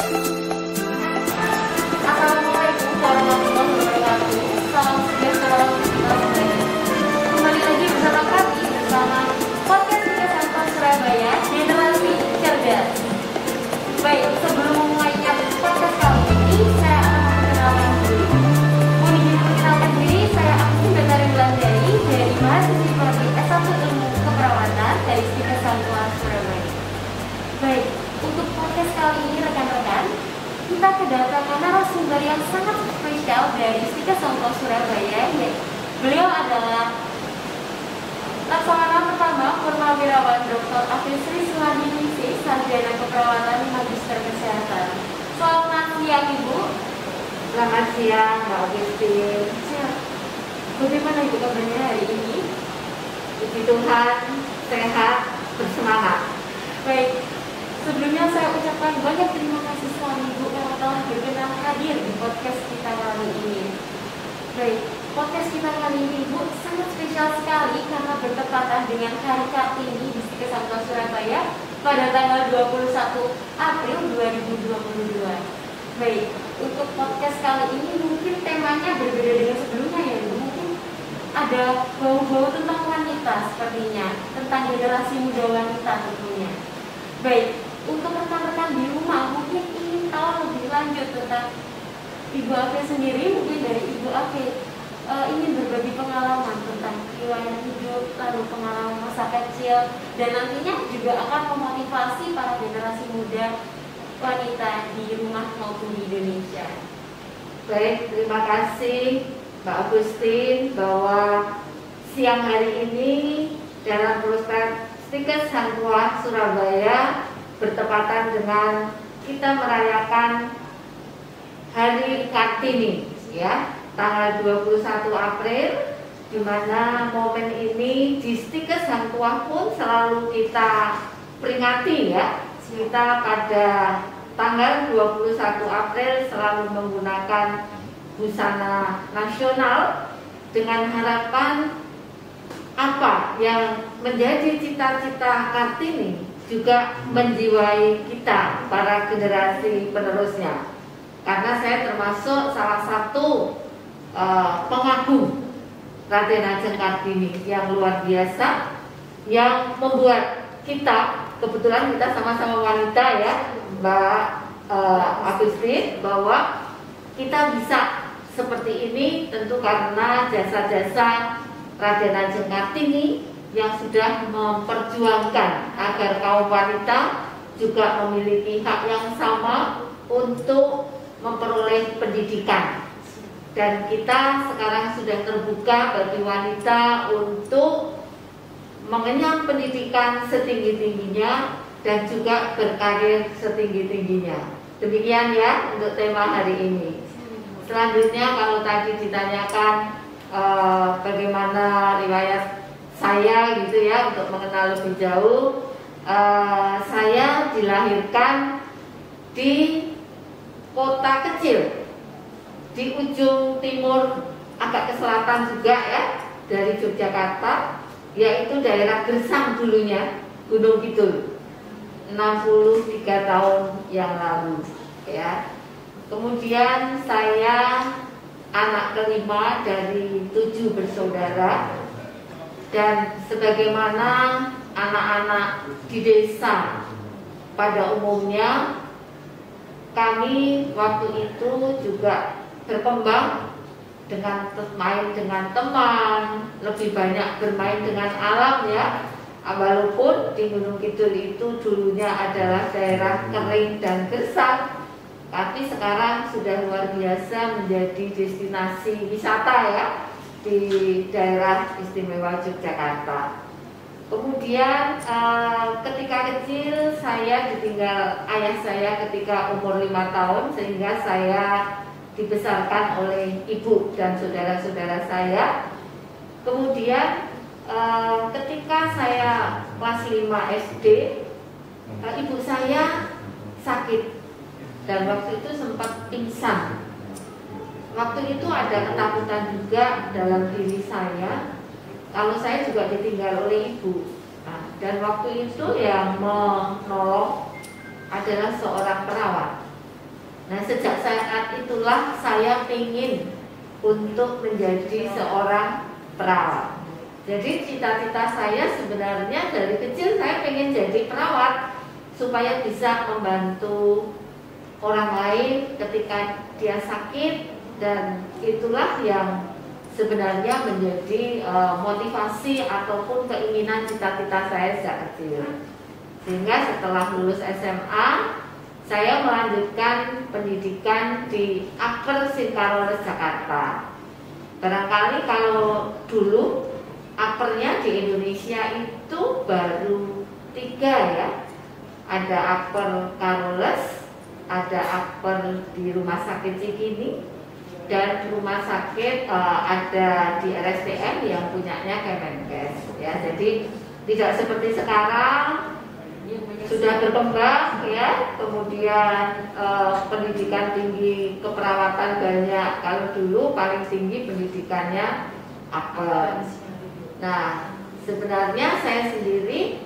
Assalamualaikum warahmatullahi wabarakatuh. Salam sejahtera untuk kita semuanya. Kembali lagi bersama kami bersama podcast Tiga Santun Surabaya Generasi Cerdas. Baik, sebelum memulainya podcast kali ini, saya akan memperkenalkan diri. Memperkenalkan diri, saya Aksin Betari Belandari dari mahasiswi prodi S1 Ilmu Keperawatan dari Tiga Santun Surabaya. Baik, untuk podcast kali ini rekan-rekan, kita kedatangan narasumber yang sangat spesial dari Stika Sangko Surabaya. Beliau adalah Laksamana Pertama Purnawirawan Dr. Afif Sri Suhardiningsih, Sarjana Keperawatan Magister Kesehatan. Selamat siang Ibu. Selamat siang Mbak Agustin. Bagaimana Ibu kabarnya hari ini? Puji Tuhan, sehat, bersemangat. Baik, sebelumnya saya ucapkan banyak terima kasih sekali Ibu karena telah berkenan hadir di podcast kita kali ini. Baik, podcast kita kali ini Ibu sangat spesial sekali karena bertepatan dengan Hari Kartini di Stika Sangko Surabaya pada tanggal 21 April 2022. Baik, untuk podcast kali ini mungkin temanya berbeda dengan sebelumnya ya Ibu. Mungkin ada bau-bau tentang wanita sepertinya, tentang generasi muda wanita tentunya. Baik, untuk rekan-rekan di rumah mungkin ingin tahu lebih lanjut tentang Ibu Ake sendiri, mungkin dari Ibu Ake ingin berbagi pengalaman tentang riwayat hidup, lalu pengalaman masa kecil, dan nantinya juga akan memotivasi para generasi muda wanita di rumah maupun di Indonesia. Baik, terima kasih Mbak Agustin bahwa siang hari ini dalam prospek Stika Sangko Surabaya bertepatan dengan kita merayakan Hari Kartini ya, tanggal 21 April, di mana momen ini di Stika Sangko pun selalu kita peringati ya. Kita pada tanggal 21 April selalu menggunakan busana nasional dengan harapan apa yang menjadi cita-cita Kartini juga menjiwai kita para generasi penerusnya. Karena saya termasuk salah satu pengagum Raden Ajeng Kartini yang luar biasa, yang membuat kita, kebetulan kita sama-sama wanita ya Mbak Agustin, bahwa kita bisa seperti ini tentu karena jasa-jasa Raden Ajeng Kartini yang sudah memperjuangkan agar kaum wanita juga memiliki hak yang sama untuk memperoleh pendidikan. Dan kita sekarang sudah terbuka bagi wanita untuk mengenyam pendidikan setinggi-tingginya dan juga berkarir setinggi-tingginya. Demikian ya untuk tema hari ini. Selanjutnya kalau tadi ditanyakan bagaimana riwayat saya gitu ya untuk mengenal lebih jauh, saya dilahirkan di kota kecil di ujung timur agak ke selatan juga ya dari Yogyakarta, yaitu daerah Gersang dulunya, Gunung Kidul, 63 tahun yang lalu ya. Kemudian saya anak kelima dari 7 bersaudara, dan sebagaimana anak-anak di desa pada umumnya, kami waktu itu juga berkembang dengan bermain dengan teman, lebih banyak bermain dengan alam ya. Walaupun di Gunung Kidul itu dulunya adalah daerah kering dan gersang, tapi sekarang sudah luar biasa menjadi destinasi wisata ya di daerah istimewa Yogyakarta. Kemudian ketika kecil saya ditinggal ayah saya ketika umur 5 tahun, sehingga saya dibesarkan oleh ibu dan saudara-saudara saya. Kemudian ketika saya kelas 5 SD, ibu saya sakit dan waktu itu sempat pingsan. Waktu itu ada ketakutan juga dalam diri saya kalau saya juga ditinggal oleh ibu. Dan waktu itu yang menolong adalah seorang perawat. Nah, sejak saat itulah saya ingin untuk menjadi seorang perawat. Jadi cita-cita saya sebenarnya dari kecil saya pengen jadi perawat supaya bisa membantu orang lain ketika dia sakit, dan itulah yang sebenarnya menjadi motivasi ataupun keinginan cita-cita saya sejak kecil. Sehingga setelah lulus SMA, saya melanjutkan pendidikan di Akper Singkaroles Jakarta. Barangkali kalau dulu Akpernya di Indonesia itu baru 3 ya. Ada Akper Karoles, ada Akper di Rumah Sakit Cikini, dan rumah sakit ada di RSTM yang punyanya Kemenkes ya. Jadi tidak seperti sekarang sudah berkembang ya, kemudian pendidikan tinggi keperawatan banyak. Kalau dulu paling tinggi pendidikannya Akper. Nah, sebenarnya saya sendiri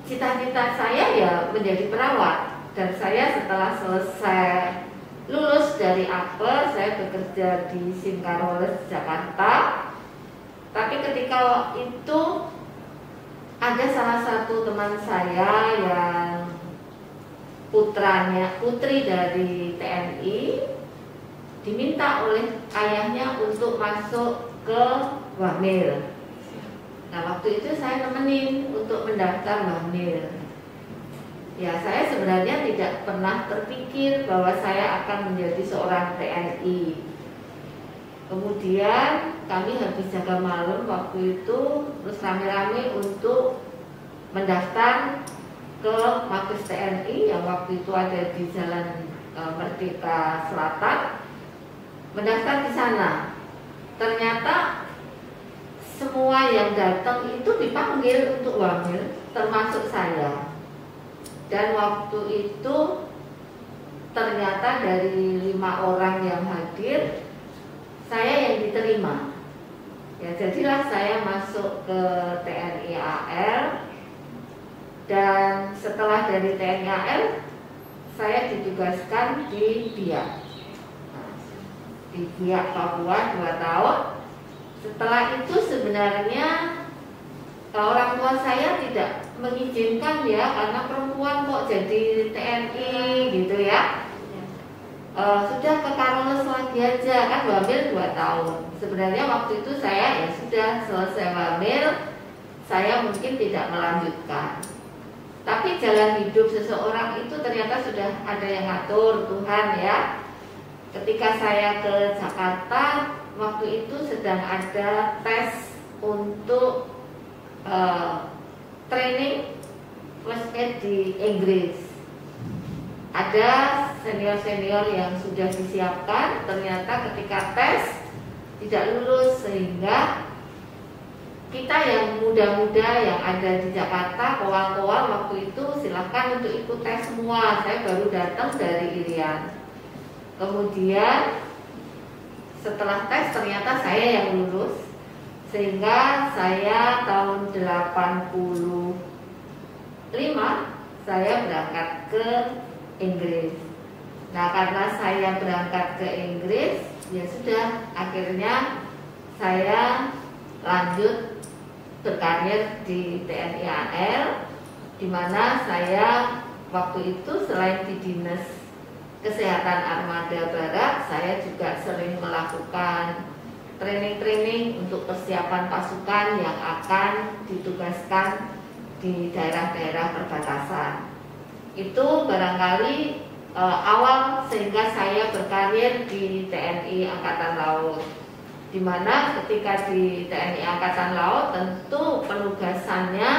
cita-cita saya ya menjadi perawat, dan saya setelah selesai lulus dari Akper, saya bekerja di Singkaroles Jakarta. Tapi ketika itu ada salah satu teman saya yang putri dari TNI diminta oleh ayahnya untuk masuk ke Wamil. Nah, waktu itu saya nemenin untuk mendaftar Wamil. Ya, saya sebenarnya tidak pernah terpikir bahwa saya akan menjadi seorang TNI. Kemudian kami habis jaga malam waktu itu, terus rame-rame untuk mendaftar ke Mabes TNI yang waktu itu ada di Jalan Merdeka Selatan. Mendaftar di sana. Ternyata semua yang datang itu dipanggil untuk Wamil, termasuk saya. Dan waktu itu ternyata dari 5 orang yang hadir, saya yang diterima. Ya, jadilah saya masuk ke TNI AL, dan setelah dari TNI AL saya ditugaskan di Biak. Di Biak Papua 2 tahun. Setelah itu sebenarnya orang tua saya tidak mengizinkan ya, karena perempuan kok jadi TNI gitu ya. Sudah ke Karoles lagi aja, kan Wamil 2 tahun. Sebenarnya waktu itu saya ya sudah selesai Wamil, saya mungkin tidak melanjutkan. Tapi jalan hidup seseorang itu ternyata sudah ada yang ngatur, Tuhan ya. Ketika saya ke Jakarta, waktu itu sedang ada tes untuk training first aid di Inggris. Ada senior-senior yang sudah disiapkan, ternyata ketika tes tidak lulus, sehingga kita yang muda-muda yang ada di Jakarta, kowal-kowal waktu itu silahkan untuk ikut tes semua. Saya baru datang dari Irian. Kemudian setelah tes ternyata saya yang lulus, sehingga saya tahun 85 saya berangkat ke Inggris. Nah, karena saya berangkat ke Inggris, ya sudah, akhirnya saya lanjut berkarir di TNI AL, di mana saya waktu itu selain di Dinas Kesehatan Armada Barat, saya juga sering melakukan training-training untuk persiapan pasukan yang akan ditugaskan di daerah-daerah perbatasan. Itu barangkali awal sehingga saya berkarir di TNI Angkatan Laut, di mana ketika di TNI Angkatan Laut tentu penugasannya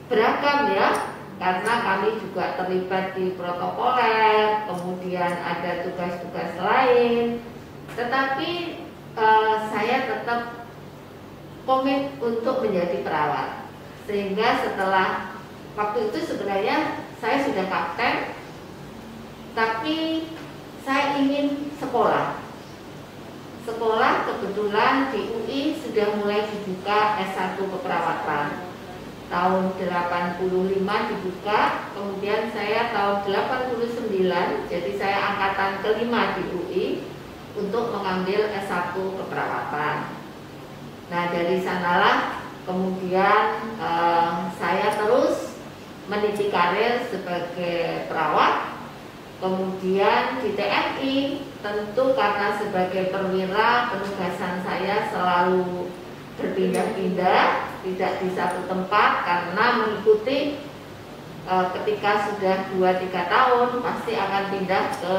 beragam ya, karena kami juga terlibat di protokoler, kemudian ada tugas-tugas lain. Tetapi saya tetap komit untuk menjadi perawat. Sehingga setelah waktu itu sebenarnya saya sudah kapten, tapi saya ingin sekolah. Sekolah kebetulan di UI sudah mulai dibuka S1 keperawatan. tahun 85 dibuka, kemudian saya tahun 89, jadi saya angkatan kelima di UI untuk mengambil S1 keperawatan. Nah, dari sanalah kemudian saya terus meniti karir sebagai perawat. Kemudian di TNI, tentu karena sebagai perwira penugasan saya selalu berpindah-pindah, tidak di satu tempat, karena mengikuti ketika sudah 2-3 tahun pasti akan pindah ke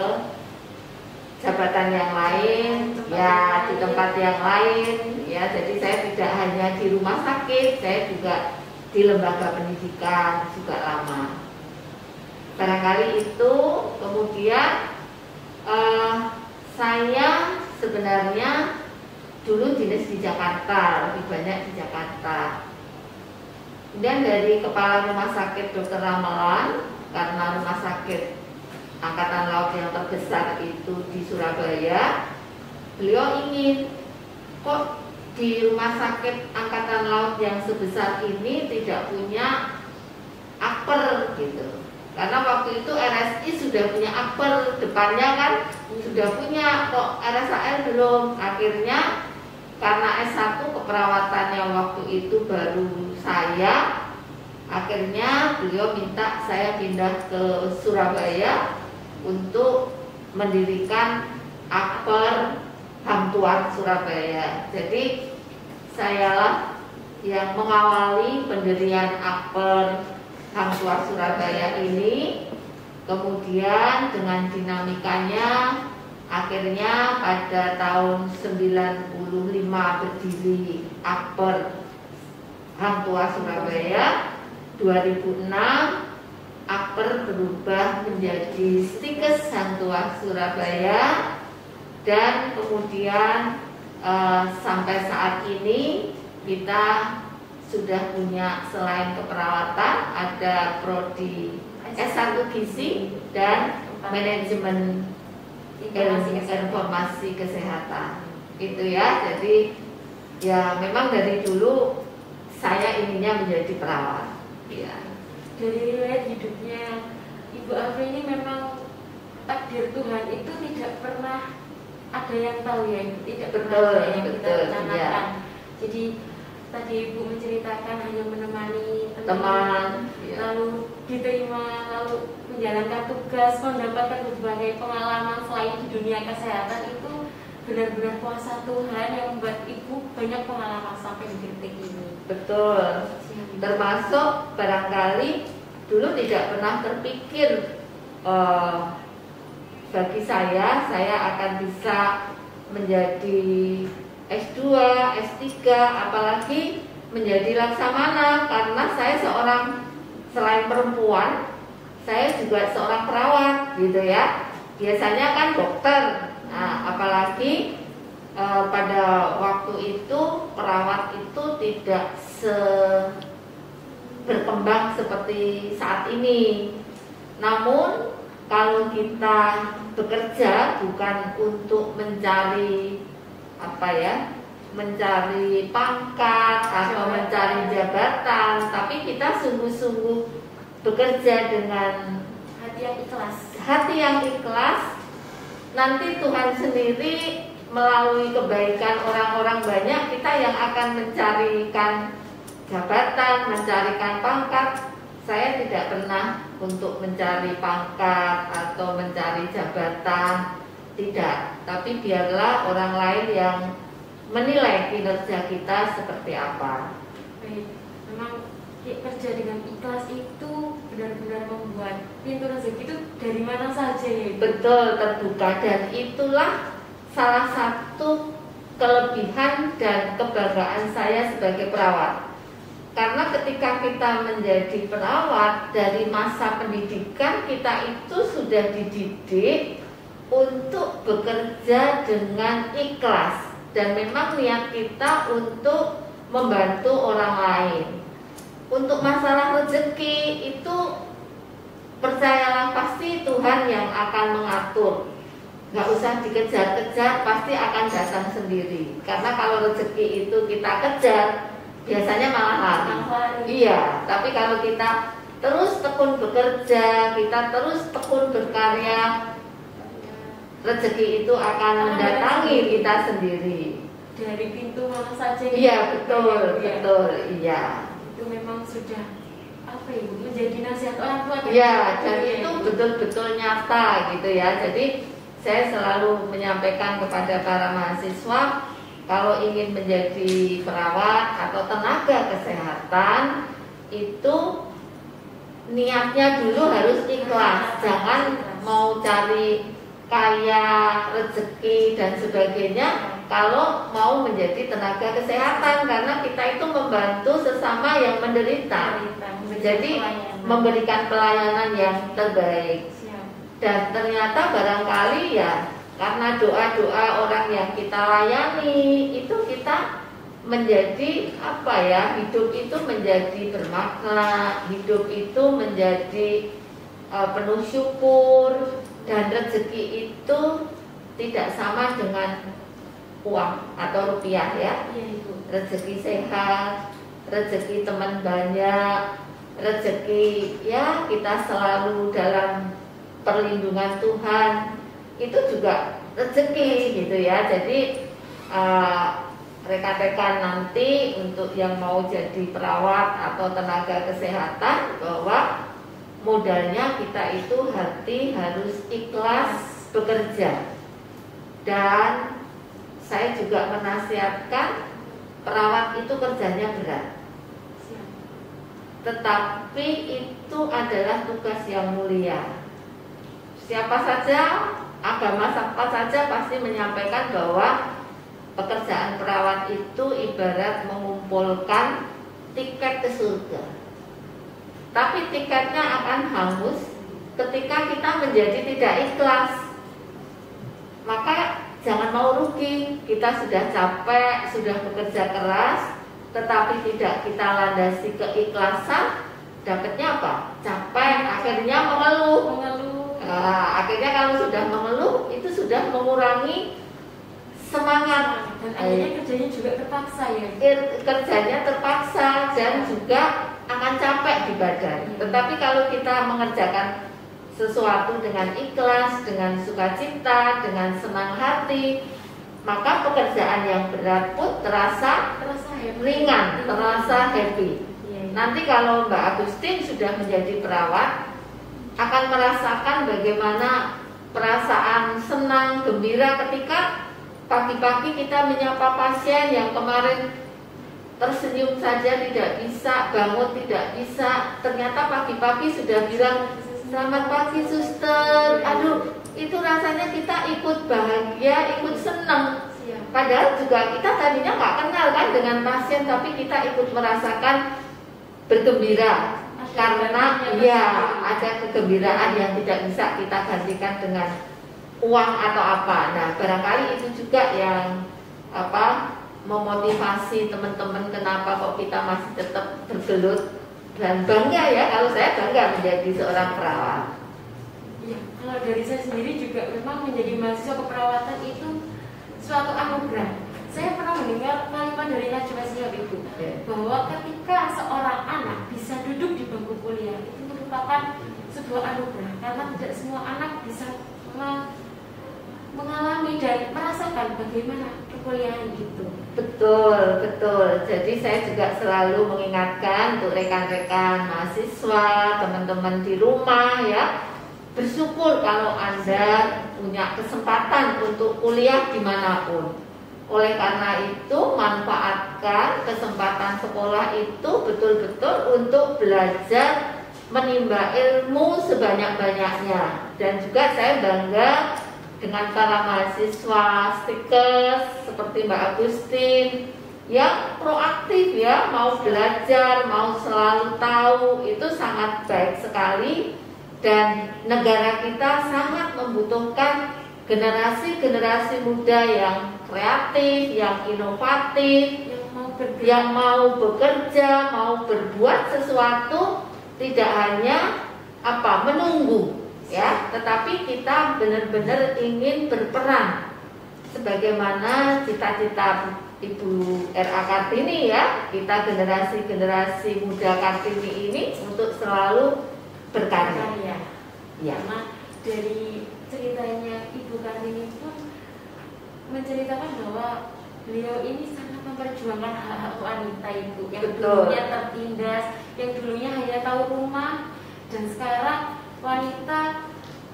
jabatan yang lain, ya di tempat yang lain, ya. Jadi saya tidak hanya di rumah sakit, saya juga di lembaga pendidikan juga lama. Barangkali itu. Kemudian saya sebenarnya dulu dinas di Jakarta, lebih banyak di Jakarta. Kemudian dari kepala rumah sakit Dr. Ramelan, karena rumah sakit Angkatan Laut yang terbesar itu di Surabaya, beliau ingin, kok di rumah sakit Angkatan Laut yang sebesar ini tidak punya akper gitu. Karena waktu itu RSI sudah punya akper, depannya kan sudah punya, kok RSAL belum. Akhirnya karena S1 keperawatannya waktu itu baru saya, akhirnya beliau minta saya pindah ke Surabaya untuk mendirikan akper Hang Tuah Surabaya. Jadi sayalah yang mengawali pendirian akper Hang Tuah Surabaya ini. Kemudian dengan dinamikanya akhirnya pada tahun 95 berdiri akper Hang Tuah Surabaya. 2006 akper berubah menjadi Stikes Hang Tuah Surabaya, dan kemudian sampai saat ini kita sudah punya selain keperawatan ada prodi S1 Gizi dan manajemen informasi kesehatan. Itu ya. Jadi ya memang dari dulu saya inginnya menjadi perawat. Ya. Dari riwayat hidupnya Ibu Afri ini memang takdir Tuhan itu tidak pernah ada yang tahu ya, tidak pernah ada yang kita rencanakan. Ya. Jadi tadi Ibu menceritakan hanya menemani teman, lalu diterima, lalu menjalankan tugas, mendapatkan berbagai pengalaman selain di dunia kesehatan. Itu benar-benar kuasa Tuhan yang membuat Ibu banyak pengalaman sampai di titik ini. Betul. Termasuk barangkali dulu tidak pernah terpikir bagi saya akan bisa menjadi S2, S3, apalagi menjadi laksamana, karena saya selain perempuan, saya juga seorang perawat gitu ya. Biasanya kan dokter. Nah, apalagi pada waktu itu perawat itu tidak berkembang seperti saat ini. Namun kalau kita bekerja bukan untuk mencari mencari pangkat atau mencari jabatan, tapi kita sungguh-sungguh bekerja dengan hati yang ikhlas, nanti Tuhan sendiri melalui kebaikan orang-orang banyak kita yang akan mencarikan jabatan, mencarikan pangkat. Saya tidak pernah untuk mencari pangkat atau mencari jabatan, tidak. Tapi biarlah orang lain yang menilai kinerja kita seperti apa. Baik, memang kerja dengan ikhlas itu benar-benar membuat pintu rezeki itu dari mana saja ya. Betul, terbuka, dan itulah salah satu kelebihan dan kebanggaan saya sebagai perawat. Karena ketika kita menjadi perawat, dari masa pendidikan kita itu sudah dididik untuk bekerja dengan ikhlas, dan memang niat kita untuk membantu orang lain. Untuk masalah rezeki itu percayalah pasti Tuhan yang akan mengatur. Gak usah dikejar-kejar, pasti akan datang sendiri. Karena kalau rezeki itu kita kejar, biasanya malah lari. Iya, tapi kalau kita terus tekun bekerja, kita terus tekun berkarya, rezeki itu akan mendatangi kita sendiri. Dari pintu mana saja. Iya, betul, betul, iya. Itu memang sudah apa ya, menjadi nasihat orang tua. Iya, dan itu betul-betul nyata gitu ya. Jadi saya selalu menyampaikan kepada para mahasiswa, kalau ingin menjadi perawat atau tenaga kesehatan itu niatnya dulu harus ikhlas. Jangan mau cari kaya, rezeki dan sebagainya kalau mau menjadi tenaga kesehatan, karena kita itu membantu sesama yang menderita. Jadi memberikan pelayanan yang terbaik. Dan ternyata barangkali ya karena doa-doa orang yang kita layani itu kita menjadi apa ya, hidup itu menjadi bermakna, hidup itu menjadi penuh syukur, dan rezeki itu tidak sama dengan uang atau rupiah ya. Rezeki sehat, rezeki teman banyak, rezeki ya kita selalu dalam perlindungan Tuhan, itu juga rezeki gitu ya. Jadi rekan-rekan nanti untuk yang mau jadi perawat atau tenaga kesehatan, bahwa modalnya kita itu hati harus ikhlas bekerja. Dan saya juga menasihatkan perawat itu kerjanya berat, tetapi itu adalah tugas yang mulia. Siapa saja, agama siapa saja pasti menyampaikan bahwa pekerjaan perawat itu ibarat mengumpulkan tiket ke surga. Tapi tiketnya akan hangus ketika kita menjadi tidak ikhlas. Maka jangan mau rugi. Kita sudah capek, sudah bekerja keras, tetapi tidak kita landasi keikhlasan, dapatnya apa? Capek, akhirnya mengeluh. Akhirnya kalau sudah mengeluh, itu sudah mengurangi semangat. Dan akhirnya kerjanya juga terpaksa ya. Kerjanya terpaksa dan juga akan capek di badan. Tetapi kalau kita mengerjakan sesuatu dengan ikhlas, dengan sukacita, dengan senang hati, maka pekerjaan yang berat pun terasa ringan, terasa happy. Nanti kalau Mbak Agustin sudah menjadi perawat, akan merasakan bagaimana perasaan senang, gembira ketika pagi-pagi kita menyapa pasien yang kemarin tersenyum saja tidak bisa, bangun tidak bisa, ternyata pagi-pagi sudah bilang selamat pagi suster. Aduh, itu rasanya kita ikut bahagia, ikut senang. Padahal juga kita tadinya nggak kenal kan dengan pasien, tapi kita ikut merasakan bergembira karena ya ada kegembiraan yang tidak bisa kita gantikan dengan uang atau apa. Nah, barangkali itu juga yang memotivasi teman-teman kenapa kok kita masih tetap bergelut dan bangga ya. Kalau saya bangga menjadi seorang perawat. Ya, kalau dari saya sendiri juga memang menjadi mahasiswa keperawatan itu suatu anugerah. Saya pernah mendengar kalimat dari Najwa Shihab itu bahwa ketika seorang anak bisa duduk di bangku kuliah itu merupakan sebuah anugerah, karena tidak semua anak bisa mengalami dan merasakan bagaimana perkuliahan itu. Betul, betul. Jadi saya juga selalu mengingatkan untuk rekan-rekan mahasiswa, teman-teman di rumah ya, bersyukur kalau Anda punya kesempatan untuk kuliah dimanapun. Oleh karena itu, manfaatkan kesempatan sekolah itu betul-betul untuk belajar, menimba ilmu sebanyak-banyaknya. Dan juga saya bangga dengan para mahasiswa stikers seperti Mbak Agustin yang proaktif ya, mau belajar, mau selalu tahu, itu sangat baik sekali. Dan negara kita sangat membutuhkan generasi-generasi muda yang kreatif, yang inovatif, yang mau bekerja, mau berbuat sesuatu, tidak hanya menunggu ya, tetapi kita benar-benar ingin berperan sebagaimana cita-cita Ibu R.A. Kartini ya, kita generasi muda Kartini ini untuk selalu berkarya. Ya. Karena dari ceritanya Ibu Kartini pun menceritakan bahwa beliau ini sangat memperjuangkan hak-hak wanita itu yang dulunya tertindas, yang dulunya hanya tahu rumah, dan sekarang wanita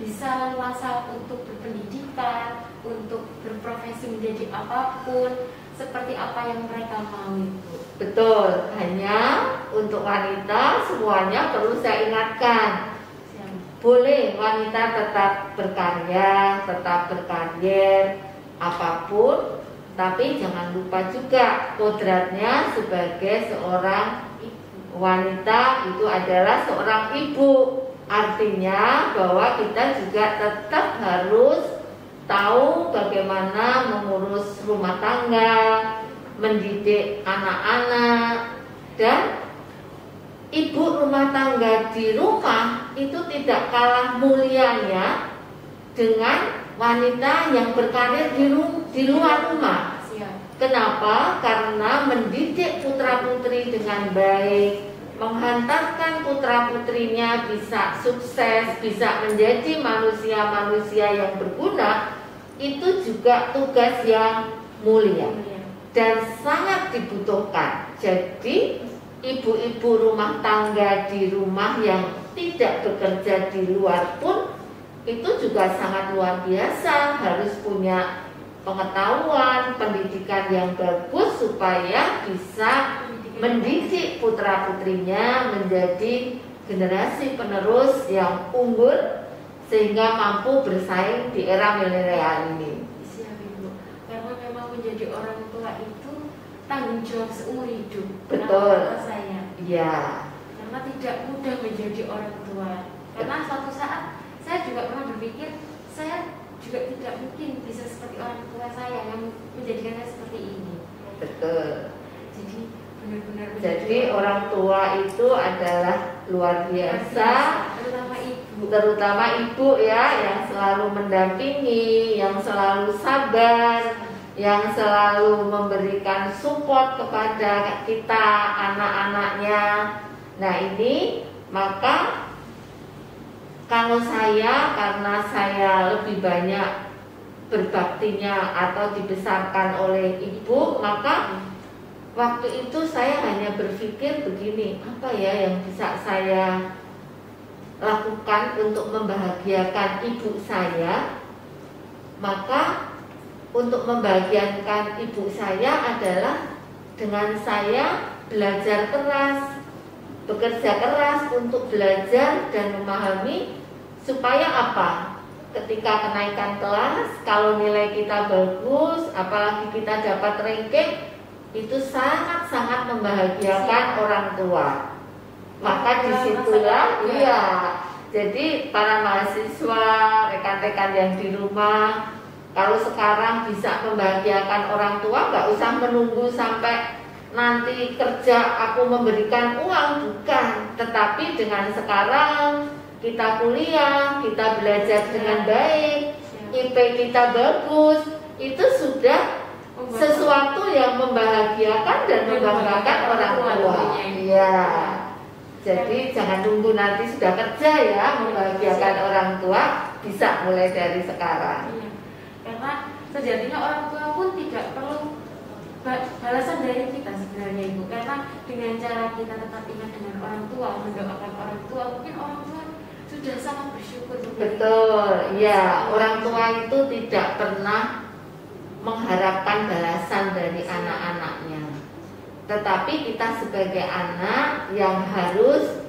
bisa leluasa untuk berpendidikan, untuk berprofesi menjadi apapun seperti apa yang mereka mau itu. Betul, hanya untuk wanita semuanya perlu saya ingatkan. Boleh wanita tetap berkarya, tetap berkarir, apapun, tapi jangan lupa juga kodratnya sebagai seorang wanita itu adalah seorang ibu. Artinya bahwa kita juga tetap harus tahu bagaimana mengurus rumah tangga, mendidik anak-anak, dan ibu rumah tangga di rumah itu tidak kalah mulianya dengan wanita yang berkarir di luar rumah. Kenapa? Karena mendidik putra-putri dengan baik, menghantarkan putra-putrinya bisa sukses, bisa menjadi manusia-manusia yang berguna, itu juga tugas yang mulia dan sangat dibutuhkan. Jadi ibu-ibu rumah tangga di rumah yang tidak bekerja di luar pun itu juga sangat luar biasa, harus punya pengetahuan, pendidikan yang bagus supaya bisa mendidik putra-putrinya menjadi generasi penerus yang unggul sehingga mampu bersaing di era milenial ini. Siap Ibu, karena memang menjadi orang tua itu tanggung jawab seumur hidup. Betul. Saya. Iya. Karena tidak mudah menjadi orang tua. Karena suatu saat saya juga pernah berpikir saya juga tidak mungkin bisa seperti orang tua saya yang menjadikan saya seperti ini. Betul. Jadi benar-benar. Jadi orang tua itu adalah luar biasa. Terutama ibu ya, yang selalu mendampingi, yang selalu sabar, yang selalu memberikan support kepada kita anak-anaknya. Nah ini maka kalau saya, karena saya lebih banyak berbaktinya atau dibesarkan oleh ibu, maka waktu itu saya hanya berpikir begini, apa ya yang bisa saya lakukan untuk membahagiakan ibu saya. Maka untuk membahagiakan ibu saya adalah dengan saya belajar keras, bekerja keras untuk belajar dan memahami supaya apa? Ketika kenaikan kelas, kalau nilai kita bagus, apalagi kita dapat ranking, itu sangat-sangat membahagiakan orang tua. Maka disitulah, iya. Jadi para mahasiswa, rekan-rekan yang di rumah, kalau sekarang bisa membahagiakan orang tua, nggak usah menunggu sampai nanti kerja aku memberikan uang, bukan. Tetapi dengan sekarang kita kuliah, kita belajar dengan baik, IP kita bagus, itu sudah sesuatu yang membahagiakan dan membanggakan orang tua. Iya. Jadi jangan tunggu nanti sudah kerja ya, membahagiakan orang tua bisa mulai dari sekarang. Karena sejatinya orang tua pun tidak perlu balasan dari kita sebenarnya Ibu. Karena dengan cara kita tetap ingat dengan orang tua, mendoakan orang tua, mungkin orang tua sudah sangat bersyukur. Betul, ya. Orang tua itu tidak pernah mengharapkan balasan dari anak-anaknya. Tetapi kita sebagai anak yang harus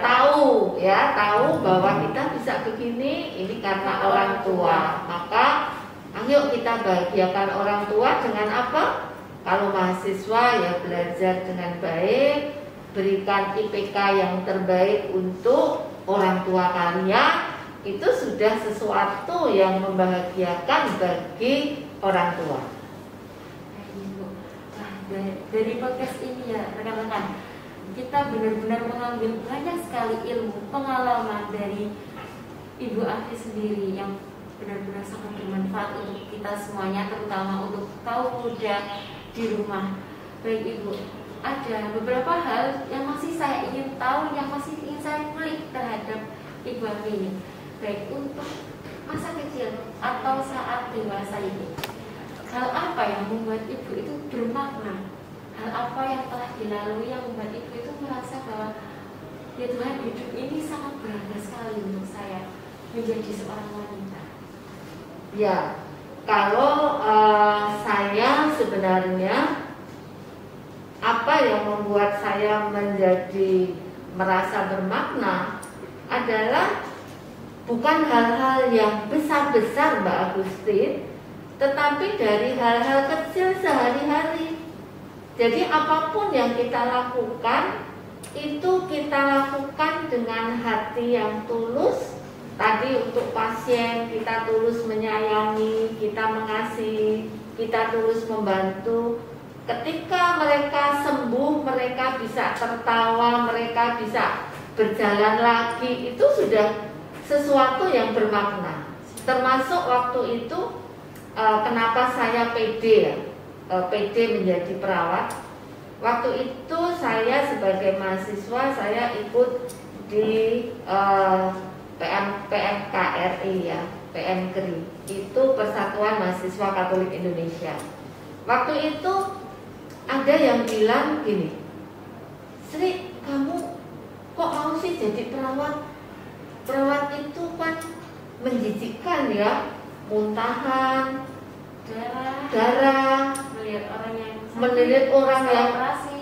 tahu bahwa kita bisa begini, ini karena orang tua. Maka ayo kita bahagiakan orang tua dengan apa? Kalau mahasiswa ya belajar dengan baik, berikan IPK yang terbaik untuk orang tua kalian. Itu sudah sesuatu yang membahagiakan bagi orang tua. Dari podcast ini ya rekan-rekan, kita benar-benar mengambil banyak sekali ilmu, pengalaman dari Ibu Afi sendiri yang benar-benar sangat bermanfaat untuk kita semuanya, terutama untuk kaum muda di rumah. Baik Ibu, ada beberapa hal yang masih saya ingin tahu, yang masih ingin saya klik terhadap Ibu Ami ini, baik untuk masa kecil atau saat dewasa ini. Hal apa yang membuat Ibu itu bermakna? Hal apa yang telah dilalui yang membuat Ibu itu merasa bahwa ya Tuhan, hidup ini sangat berharga sekali untuk saya menjadi seorang wanita? Ya, kalau saya sebenarnya apa yang membuat saya menjadi merasa bermakna adalah bukan hal-hal yang besar-besar Mbak Agustin, tetapi dari hal-hal kecil sehari-hari. Jadi apapun yang kita lakukan, itu kita lakukan dengan hati yang tulus. Tadi untuk pasien kita tulus menyayangi, kita mengasihi, kita tulus membantu. Ketika mereka sembuh, mereka bisa tertawa, mereka bisa berjalan lagi, itu sudah sesuatu yang bermakna. Termasuk waktu itu kenapa saya pede menjadi perawat. Waktu itu saya sebagai mahasiswa, saya ikut di PMKRI ya, PMKRI, itu Persatuan Mahasiswa Katolik Indonesia. Waktu itu ada yang bilang gini, Sri, kamu kok mau sih jadi perawat? Perawat itu kan menjijikkan ya, muntahan, darah, melihat orang yang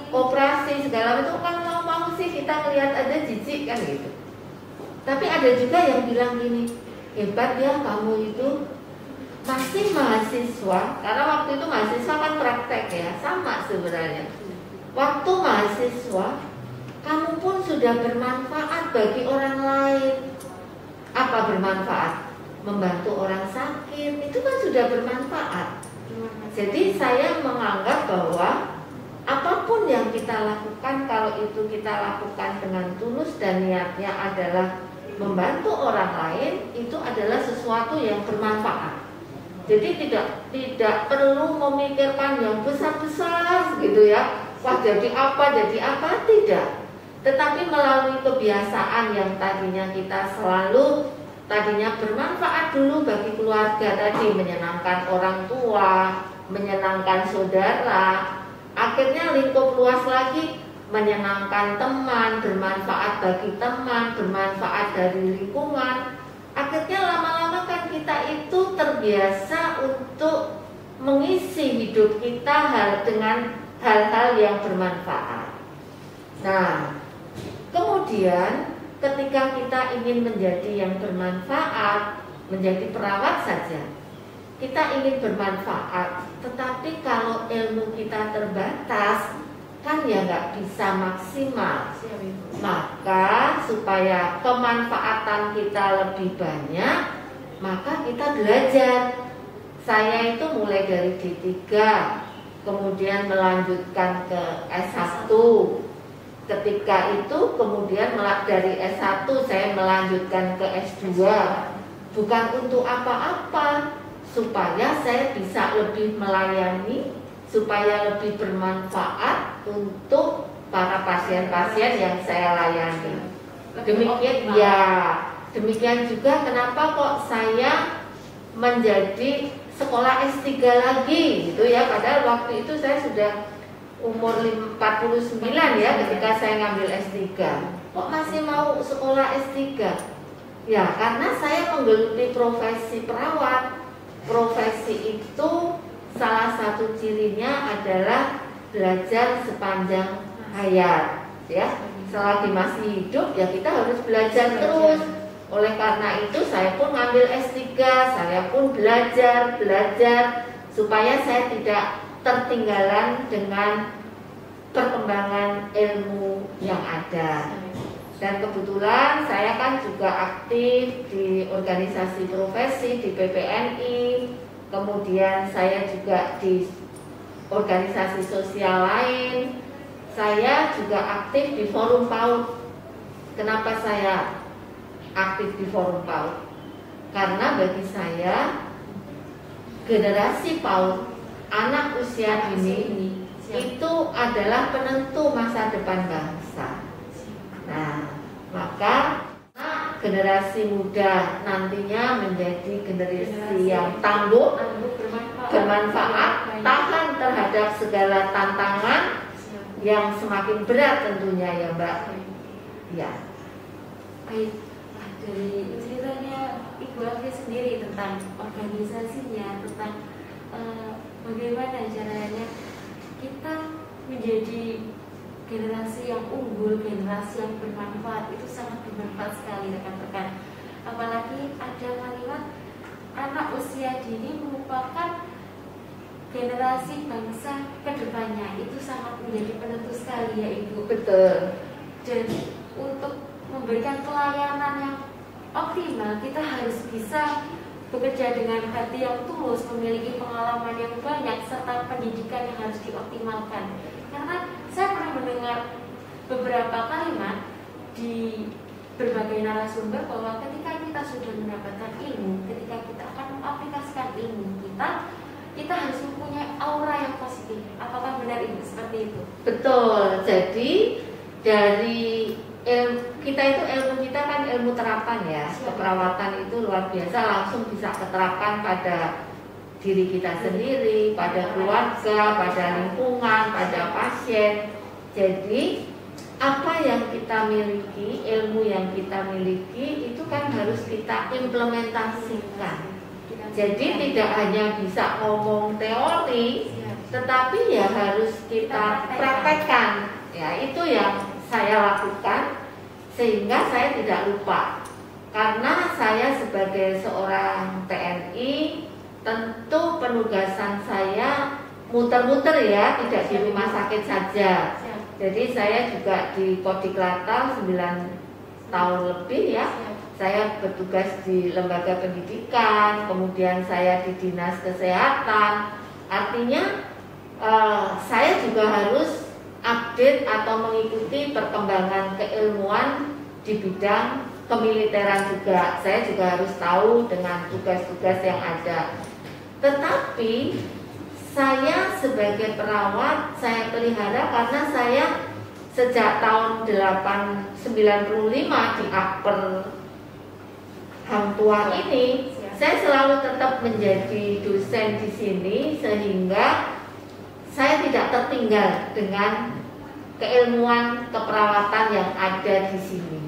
operasi segala itu kan mau sih kita lihat aja jijik kan gitu. Tapi ada juga yang bilang gini, hebat ya kamu itu masih mahasiswa, karena waktu itu mahasiswa kan praktek ya, sama sebenarnya. Waktu mahasiswa kamu pun sudah bermanfaat bagi orang lain. Apa bermanfaat? Membantu orang sakit, itu kan sudah bermanfaat. Jadi saya menganggap bahwa apapun yang kita lakukan, kalau itu kita lakukan dengan tulus dan niatnya adalah membantu orang lain, itu adalah sesuatu yang bermanfaat. Jadi tidak perlu memikirkan yang besar-besar gitu ya. Wah jadi apa, tidak. Tetapi melalui kebiasaan yang tadinya bermanfaat dulu bagi keluarga tadi, menyenangkan orang tua, menyenangkan saudara, akhirnya lingkup luas lagi, menyenangkan teman, bermanfaat bagi teman, bermanfaat dari lingkungan. Akhirnya lama-lama kan kita itu terbiasa untuk mengisi hidup kita dengan hal-hal yang bermanfaat. Nah, kemudian ketika kita ingin menjadi yang bermanfaat, menjadi perawat saja, kita ingin bermanfaat, tetapi kalau ilmu kita terbatas, kan ya nggak bisa maksimal. Maka supaya pemanfaatan kita lebih banyak, maka kita belajar. Saya itu mulai dari D3, kemudian melanjutkan ke S1. Ketika itu kemudian dari S1 saya melanjutkan ke S2. Bukan untuk apa-apa, supaya saya bisa lebih melayani, supaya lebih bermanfaat untuk para pasien-pasien yang saya layani. Demikian juga kenapa kok saya menjadi sekolah S3 lagi gitu ya. Padahal waktu itu saya sudah umur 49 ya ketika saya ngambil S3. Kok masih mau sekolah S3? Ya karena saya menggeluti profesi perawat. Profesi itu salah satu cirinya adalah belajar sepanjang hayat ya. Selagi masih hidup ya kita harus belajar terus. Oleh karena itu saya pun ngambil S3, saya pun belajar supaya saya tidak tertinggalan dengan perkembangan ilmu yang ada. Dan kebetulan saya kan juga aktif di organisasi profesi di PPNI, kemudian saya juga di organisasi sosial lain. Saya juga aktif di Forum PAUD. Kenapa saya aktif di Forum PAUD? Karena bagi saya generasi PAUD, anak usia dini itu adalah penentu masa depan bangsa. Nah, maka generasi muda nantinya menjadi generasi yang tangguh, bermanfaat, tahan terhadap segala tantangan yang semakin berat tentunya ya Mbak. Ya. Baik, dari ceritanya Ibu Alfi sendiri tentang organisasinya, tentang bagaimana caranya kita menjadi generasi yang unggul, generasi yang bermanfaat, itu sangat bermanfaat sekali rekan-rekan. Apalagi ada kalimat anak usia dini merupakan generasi bangsa kedepannya, itu sangat menjadi penentu sekali ya Ibu. Betul. Dan untuk memberikan pelayanan yang optimal, kita harus bisa bekerja dengan hati yang tulus, memiliki pengalaman yang banyak, serta pendidikan yang harus dioptimalkan. Karena saya pernah mendengar beberapa kalimat di berbagai narasumber bahwa ketika kita sudah mendapatkan ilmu, ketika kita akan mengaplikasikan ilmu kita harus mempunyai aura yang positif. Apakah benar Ibu seperti itu? Betul. Jadi dari kita itu ilmu kita kan ilmu terapan ya. Keperawatan itu luar biasa, langsung bisa keterapkan pada diri kita sendiri, pada keluarga, pada lingkungan, pada pasien. Jadi apa yang kita miliki, ilmu yang kita miliki itu kan harus kita implementasikan. Jadi tidak hanya bisa ngomong teori, tetapi ya harus kita praktekkan. Ya, itu yang saya lakukan sehingga saya tidak lupa. Karena saya sebagai seorang TNI, tentu penugasan saya muter-muter ya, tidak di rumah sakit saja. Jadi saya juga di Kodiklatal 9 tahun lebih ya. Saya bertugas di lembaga pendidikan, kemudian saya di dinas kesehatan. Artinya saya juga harus update atau mengikuti perkembangan keilmuan di bidang kemiliteran juga. Saya juga harus tahu dengan tugas-tugas yang ada. Tetapi saya sebagai perawat, saya pelihara karena saya sejak tahun 95 di Akper Hang Tuah ini, saya selalu tetap menjadi dosen di sini sehingga saya tidak tertinggal dengan keilmuan keperawatan yang ada di sini.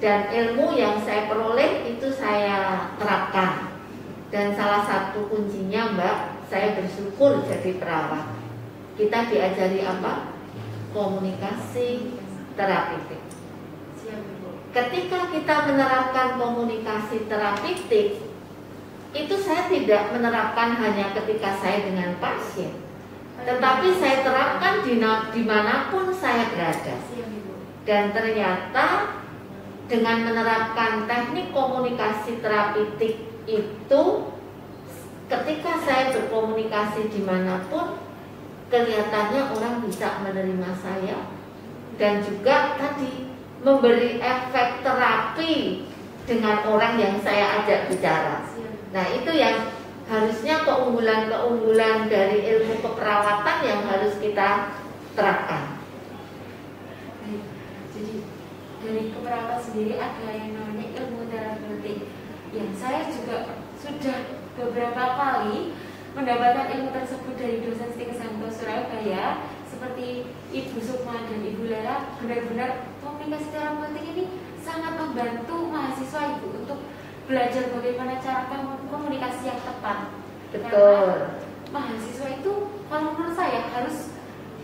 Dan ilmu yang saya peroleh itu saya terapkan. Dan salah satu kuncinya Mbak, saya bersyukur jadi perawat. Kita diajari apa? Komunikasi terapeutik. Ketika kita menerapkan komunikasi terapeutik, itu saya tidak menerapkan hanya ketika saya dengan pasien, tetapi saya terapkan dimanapun saya berada. Dan ternyata dengan menerapkan teknik komunikasi terapeutik itu, ketika saya berkomunikasi dimanapun, kelihatannya orang bisa menerima saya. Dan juga tadi memberi efek terapi dengan orang yang saya ajak bicara. Nah, itu yang harusnya keunggulan-keunggulan dari ilmu keperawatan yang harus kita terapkan. Jadi dari keperawatan sendiri ada yang namanya ilmu terapeutik. Yang saya juga sudah beberapa kali mendapatkan ilmu tersebut dari dosen Stiksanto Surabaya, seperti Ibu Sukma dan Ibu Lela. Benar-benar komunikasi terapeutik ini sangat membantu mahasiswa Ibu untuk belajar bagaimana cara komunikasi yang tepat. Betul. Karena mahasiswa itu kalau menurut saya harus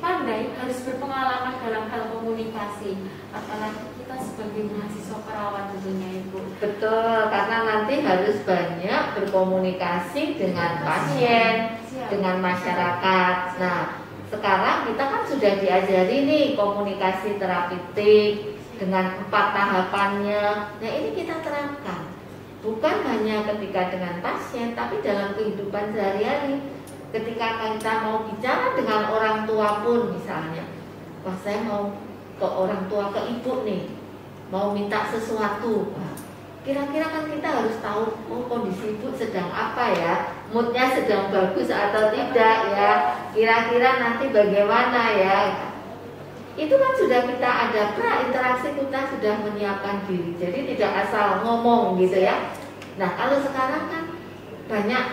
pandai, harus berpengalaman dalam hal komunikasi. Apalagi kita sebagai mahasiswa perawat tentunya Ibu. Betul, karena nanti harus banyak berkomunikasi dengan pasien, dengan masyarakat. Nah, sekarang kita kan sudah diajari nih komunikasi terapeutik dengan 4 tahapannya. Nah, ini kita terapkan. Bukan hanya ketika dengan pasien, tapi dalam kehidupan sehari-hari. Ketika kita mau bicara dengan orang tua pun misalnya, wah saya mau ke orang tua, ke ibu nih, mau minta sesuatu. Nah, kira-kira kan kita harus tahu kondisi ibu sedang apa ya, moodnya sedang bagus atau tidak ya, kira-kira nanti bagaimana ya. Itu kan sudah kita ada interaksi, kita sudah menyiapkan diri, jadi tidak asal ngomong gitu ya. Nah kalau sekarang kan banyak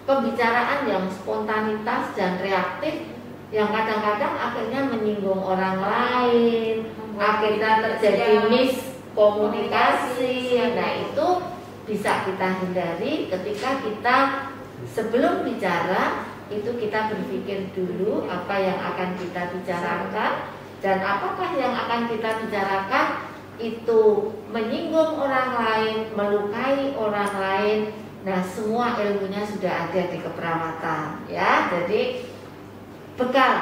pembicaraan yang spontanitas dan reaktif, yang kadang-kadang akhirnya menyinggung orang lain, akhirnya terjadi miskomunikasi. Nah itu bisa kita hindari ketika kita sebelum bicara itu kita berpikir dulu apa yang akan kita bicarakan, dan apakah yang akan kita bicarakan itu menyinggung orang lain, melukai orang lain. Nah semua ilmunya sudah ada di keperawatan ya. Jadi bekal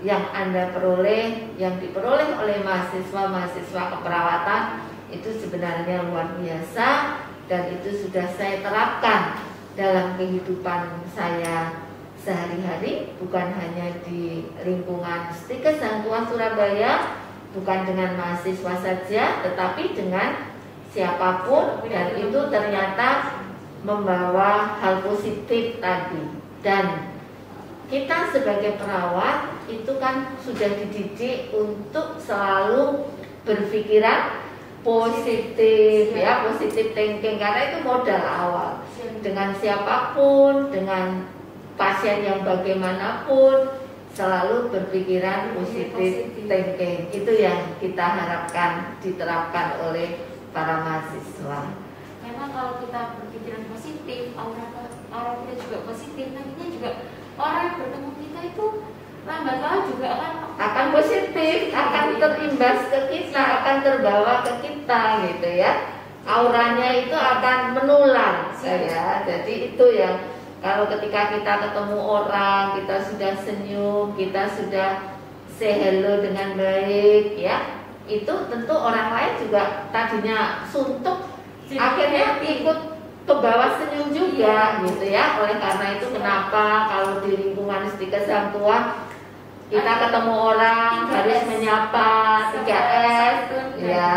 yang Anda peroleh, yang diperoleh oleh mahasiswa keperawatan itu sebenarnya luar biasa, dan itu sudah saya terapkan dalam kehidupan saya sehari-hari, bukan hanya di lingkungan Stikes Sang Tua Surabaya, bukan dengan mahasiswa saja, tetapi dengan siapapun, dan itu ternyata membawa hal positif tadi. Dan kita sebagai perawat itu kan sudah dididik untuk selalu berpikiran positif ya, positif thinking, karena itu modal awal. Dengan siapapun, dengan pasien yang bagaimanapun, selalu berpikiran positif thinking. Itu yang kita harapkan diterapkan oleh para mahasiswa. Karena kalau kita berpikiran positif, aura kita juga positif, nantinya juga orang yang bertemu kita itu lambat laun juga akan positif, akan terimbas ke kita, akan terbawa ke kita gitu ya. Auranya itu akan menular ya. Jadi itu yang kalau ketika kita ketemu orang, kita sudah senyum, kita sudah say hello dengan baik ya, itu tentu orang lain juga tadinya suntuk, akhirnya ikut ke bawah senyum juga gitu ya. Oleh karena itu kenapa kalau di lingkungan Stikes Sang Tua kita ketemu orang harus menyapa 3S ya,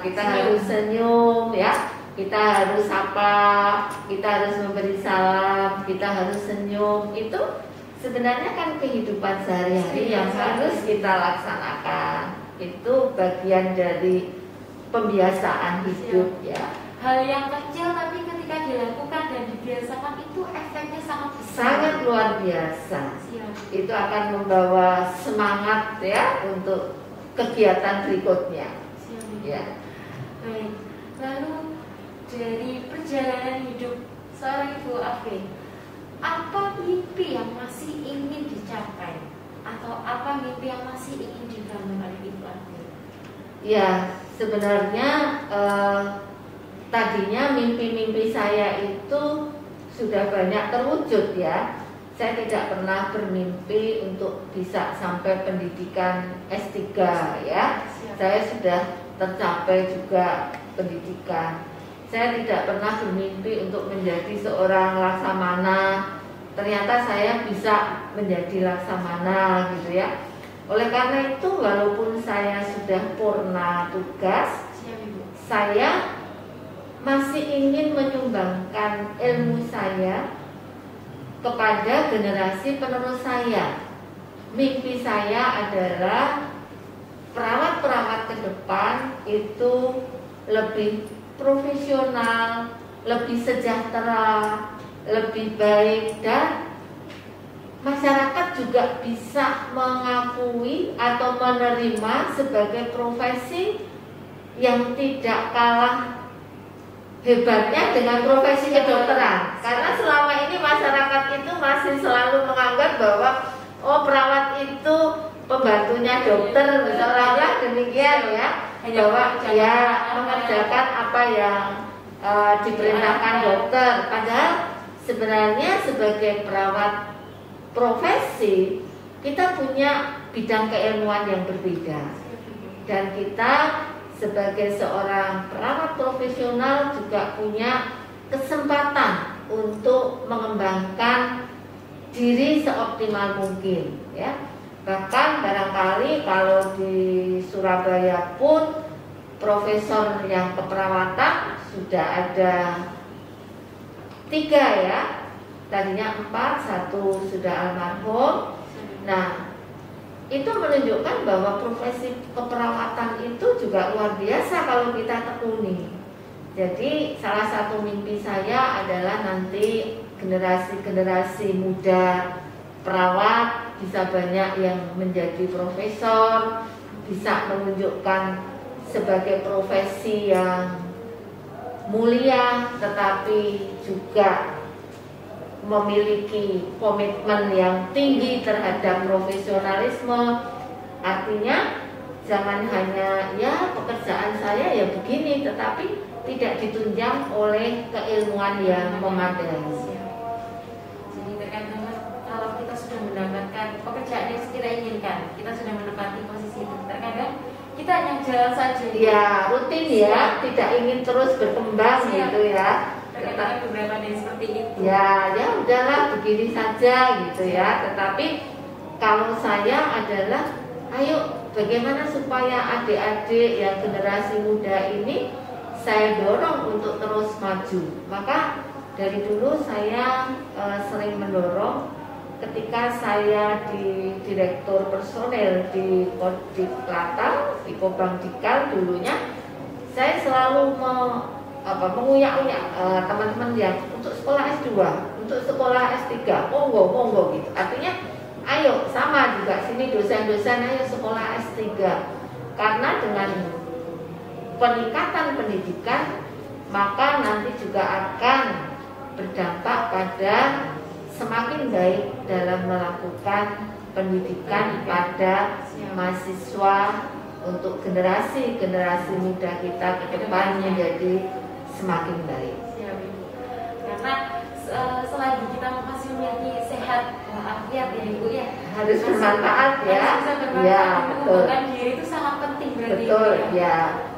kita harus senyum ya, kita harus sapa, kita harus memberi salam, kita harus senyum. Itu sebenarnya kan kehidupan sehari-hari yang harus kita laksanakan. Itu bagian dari pembiasaan hidup ya. Hal yang kecil tapi ketika dilakukan dan dibiasakan itu efeknya sangat besar, sangat luar biasa. Itu akan membawa semangat ya untuk kegiatan berikutnya. Ya. Baik. Lalu dari perjalanan hidup seorang Ibu Afin, apa mimpi yang masih ingin dicapai atau apa mimpi yang masih ingin dibangun oleh Ibu Afin? Ya, sebenarnya tadinya mimpi-mimpi saya itu sudah banyak terwujud ya. Saya tidak pernah bermimpi untuk bisa sampai pendidikan S3 ya. Saya sudah tercapai juga pendidikan. Saya tidak pernah bermimpi untuk menjadi seorang laksamana. Ternyata saya bisa menjadi laksamana gitu ya. Oleh karena itu walaupun saya sudah purna tugas, saya masih ingin menyumbangkan ilmu saya kepada generasi penerus saya. Mimpi saya adalah perawat-perawat ke depan itu lebih profesional, lebih sejahtera, lebih baik, dan masyarakat juga bisa mengakui atau menerima sebagai profesi yang tidak kalah hebatnya dengan profesi kedokteran. Karena selama ini masyarakat itu masih selalu menganggap bahwa perawat itu pembantunya dokter, misalnya demikian ya, bahwa dia mengerjakan apa yang diperintahkan dokter. Padahal sebenarnya sebagai perawat profesi kita punya bidang keilmuan yang berbeda, dan kita sebagai seorang perawat profesional juga punya kesempatan untuk mengembangkan diri seoptimal mungkin ya. Bahkan barangkali kalau di Surabaya pun profesor yang keperawatan sudah ada 3 ya, tadinya 4, 1 sudah almarhum. Nah, itu menunjukkan bahwa profesi keperawatan itu juga luar biasa kalau kita tekuni. Jadi salah satu mimpi saya adalah nanti generasi-generasi muda perawat bisa banyak yang menjadi profesor, bisa menunjukkan sebagai profesi yang mulia, tetapi juga memiliki komitmen yang tinggi terhadap profesionalisme. Artinya jangan hanya ya pekerjaan saya ya begini, tetapi tidak ditunjang oleh keilmuan yang memadai. Jadi tergantung kalau kita sudah mendapatkan pekerjaan yang kita inginkan, kita sudah menempati posisi itu. Terkadang kita hanya jalan saja. Ya, rutin ya, tidak ingin terus berkembang gitu ya. Terkadang beberapa dari seperti itu. Ya udahlah begini saja gitu ya. Tetapi kalau saya adalah, ayo bagaimana supaya adik-adik yang generasi muda ini saya dorong untuk terus maju. Maka dari dulu saya sering mendorong ketika saya di direktur personel di Kodim Klaten, di Kobang Dikal dulunya, saya selalu menguyak-uyak teman-teman yang untuk sekolah S2, untuk sekolah S3, monggo gitu. Artinya ayo sama juga sini dosen-dosen ayo sekolah S3. Karena dengan peningkatan pendidikan maka nanti juga akan berdampak pada semakin baik dalam melakukan pendidikan pada mahasiswa untuk generasi muda kita ke depan menjadi semakin baik. Karena selagi kita masih memiliki sehat walafiat ya Ibu ya, harus bermanfaat ya. Bisa bermanfaat, Ya, betul. Mengembangkan diri itu sangat penting berarti. Betul, ya.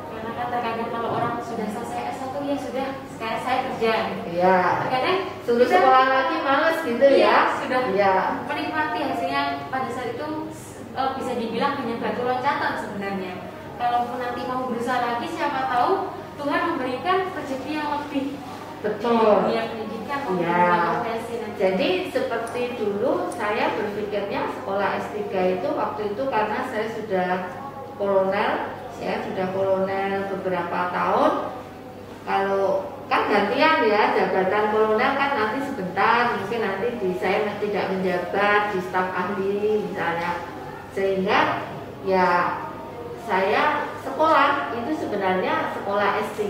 Karena kan terkadang kalau orang sudah selesai S1 ya sudah, sekarang saya kerja. Ya. Terkadang suruh sekolah lagi males gitu ya. Sudah ya. menikmati hasilnya pada saat itu bisa dibilang hanya batu loncatan sebenarnya. Kalaupun nanti mau berusaha lagi, siapa tahu Tuhan memberikan rezeki yang lebih. Betul. Dunia pendidikan Ya. profesi nanti. Jadi seperti dulu saya berpikirnya sekolah S3 itu waktu itu karena saya sudah kolonel, beberapa tahun. Kalau kan gantian ya, jabatan kolonel kan nanti sebentar, mungkin nanti saya tidak menjabat di staf ahli misalnya, sehingga ya saya sekolah itu sebenarnya sekolah S3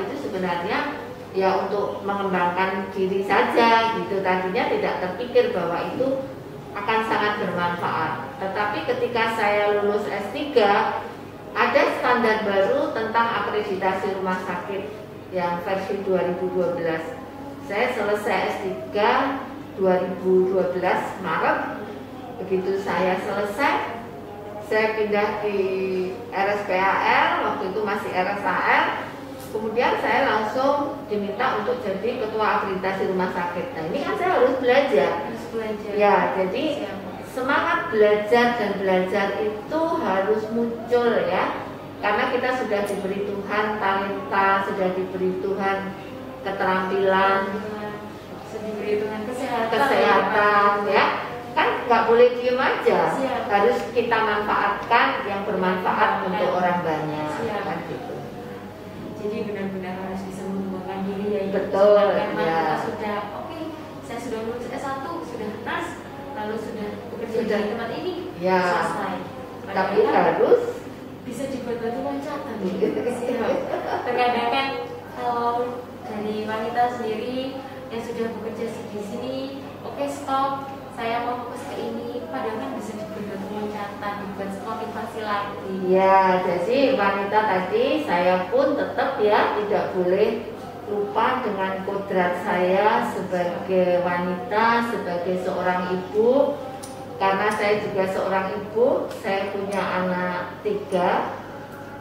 itu sebenarnya ya untuk mengembangkan diri saja gitu. Tadinya tidak terpikir bahwa itu akan sangat bermanfaat. Tetapi ketika saya lulus S3 ada standar baru tentang akreditasi rumah sakit yang versi 2012. Saya selesai S3 2012 Maret. Begitu saya selesai, saya pindah di RSPAL, waktu itu masih RSAL. Kemudian saya langsung diminta untuk jadi ketua akreditasi rumah sakit. Nah ini kan saya harus belajar. Ya, jadi semangat belajar dan belajar itu harus muncul ya. Karena kita sudah diberi Tuhan talenta, sudah diberi Tuhan keterampilan, sudah diberi Tuhan kesehatan ya. Kan nggak boleh diem aja. Harus kita manfaatkan yang bermanfaat untuk orang banyak. Kan gitu. Jadi benar-benar harus bisa mengembangkan diri ya. Betul. Karena Ya. kita sudah saya sudah lulus S1, sudah nas, lalu sudah bekerja di tempat ini, ya. selesai. Tapi harus bisa dibuat batu loncatan. Terkadang kan kalau dari wanita sendiri yang sudah bekerja di sini, oke, stop, saya mau fokus ke ini, padahal kan bisa dibuat batu loncatan, dibuat motivasi lagi. Ya, jadi wanita tadi saya pun tetap ya tidak boleh lupa dengan kodrat saya sebagai wanita, sebagai seorang ibu. Karena saya juga seorang ibu, saya punya anak 3,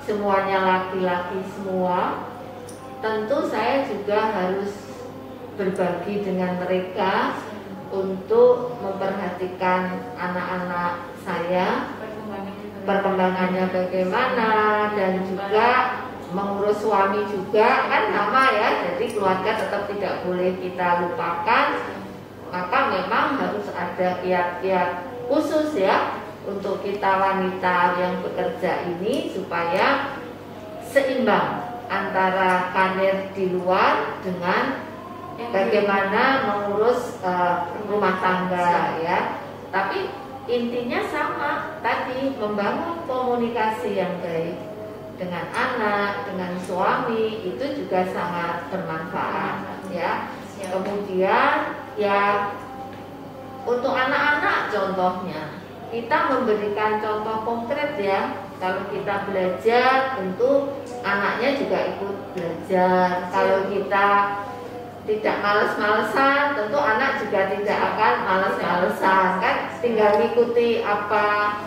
semuanya laki-laki semua. Tentu saya juga harus berbagi dengan mereka untuk memperhatikan anak-anak saya, perkembangannya bagaimana, dan juga mengurus suami juga kan sama ya, jadi keluarga tetap tidak boleh kita lupakan. Maka memang harus ada kiat-kiat khusus ya untuk kita wanita yang bekerja ini supaya seimbang antara karir di luar dengan bagaimana mengurus rumah tangga ya. Tapi intinya sama tadi, membangun komunikasi yang baik dengan anak, dengan suami itu juga sangat bermanfaat ya. Kemudian ya untuk anak-anak contohnya kita memberikan contoh konkret ya. Kalau kita belajar tentu anaknya juga ikut belajar. Kalau kita tidak males-malesan, tentu anak juga tidak akan males-malesan kan, tinggal mengikuti apa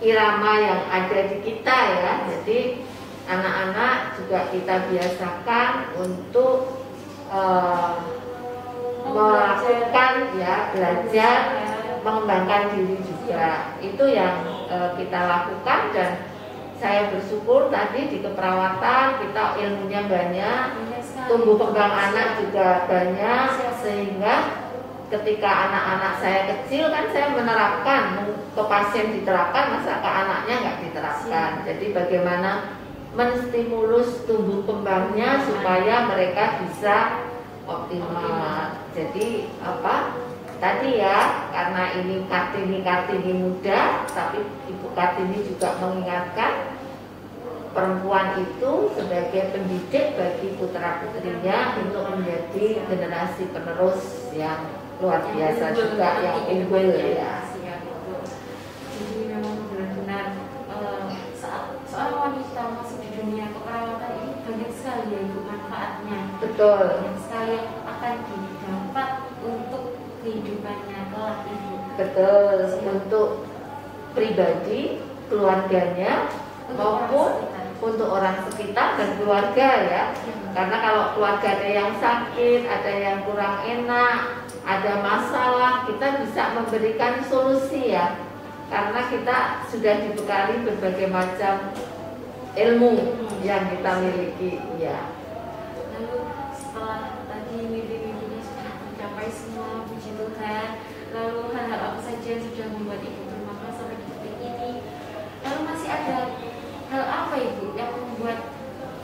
irama yang ada di kita ya. Jadi anak-anak juga kita biasakan untuk melakukan ya, belajar, mengembangkan diri juga. Itu yang kita lakukan, dan saya bersyukur tadi di keperawatan kita ilmunya banyak, tumbuh kembang anak juga banyak, sehingga ketika anak-anak saya kecil kan saya menerapkan, ke pasien diterapkan, masa ke anaknya nggak diterapkan. Jadi bagaimana menstimulus tumbuh kembangnya supaya mereka bisa optimal. Jadi apa tadi ya, karena ini Kartini muda, tapi Ibu Kartini juga mengingatkan perempuan itu sebagai pendidik bagi putra-putrinya untuk menjadi generasi penerus yang luar biasa juga, yang unggul ya. Jadi memang benar-benar saat seorang wanita masuk di dunia keperawatan ini banyak sekali ya Ibu manfaatnya. Betul. Banyak sekali yang akan didapat untuk kehidupannya kelak Ibu. Betul, untuk pribadi, keluarganya, maupun untuk orang sekitar dan keluarga ya. Karena kalau keluarga ada yang sakit, ada yang kurang enak, ada masalah, kita bisa memberikan solusi ya. Karena kita sudah dibekali berbagai macam ilmu yang kita miliki ya. Lalu setelah tadi mimpi-mimpinya sudah mencapai semua, puji Tuhan, lalu hal-hal apa saja yang sudah membuat Ibu bermakna sampai detik ini? Lalu masih ada hal apa Ibu yang membuat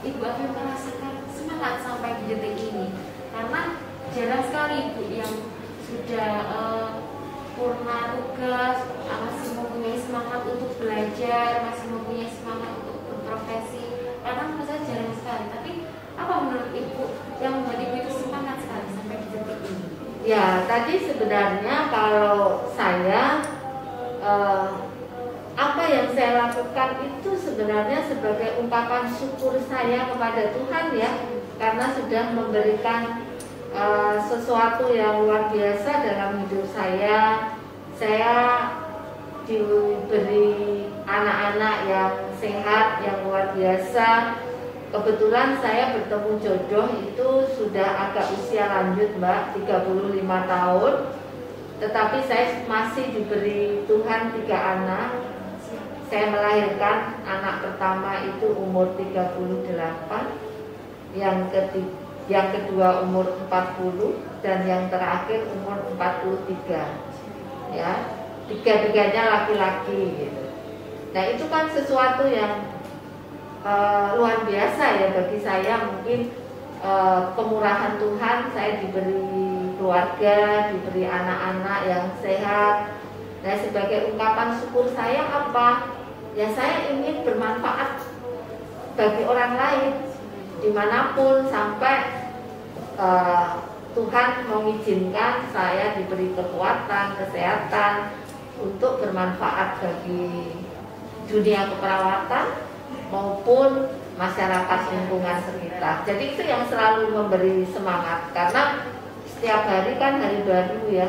Ibu akan merasakan semangat sampai di detik ini? Karena jarang sekali Ibu yang sudah purna tugas, masih mempunyai semangat untuk belajar, masih mempunyai semangat untuk berprofesi. Karena menurut saya jarang sekali. Tapi apa menurut Ibu yang membuat Ibu itu semangat sekali sampai di detik ini? Ya, tadi sebenarnya kalau saya apa yang saya lakukan itu sebenarnya sebagai ungkapan syukur saya kepada Tuhan ya, karena sudah memberikan sesuatu yang luar biasa dalam hidup saya. Saya diberi anak-anak yang sehat, yang luar biasa. Kebetulan saya bertemu jodoh itu sudah agak usia lanjut Mbak, 35 tahun. Tetapi saya masih diberi Tuhan 3 anak. Saya melahirkan anak pertama itu umur 38, yang kedua umur 40, dan yang terakhir umur 43. Ya, 3-tiganya laki-laki gitu. Nah, itu kan sesuatu yang luar biasa ya bagi saya. Mungkin kemurahan Tuhan, saya diberi keluarga, diberi anak-anak yang sehat. Nah, sebagai ungkapan syukur saya apa? Ya, saya ingin bermanfaat bagi orang lain dimanapun, sampai Tuhan mengizinkan saya diberi kekuatan, kesehatan untuk bermanfaat bagi dunia keperawatan maupun masyarakat lingkungan sekitar. Jadi itu yang selalu memberi semangat, karena setiap hari kan hari baru ya.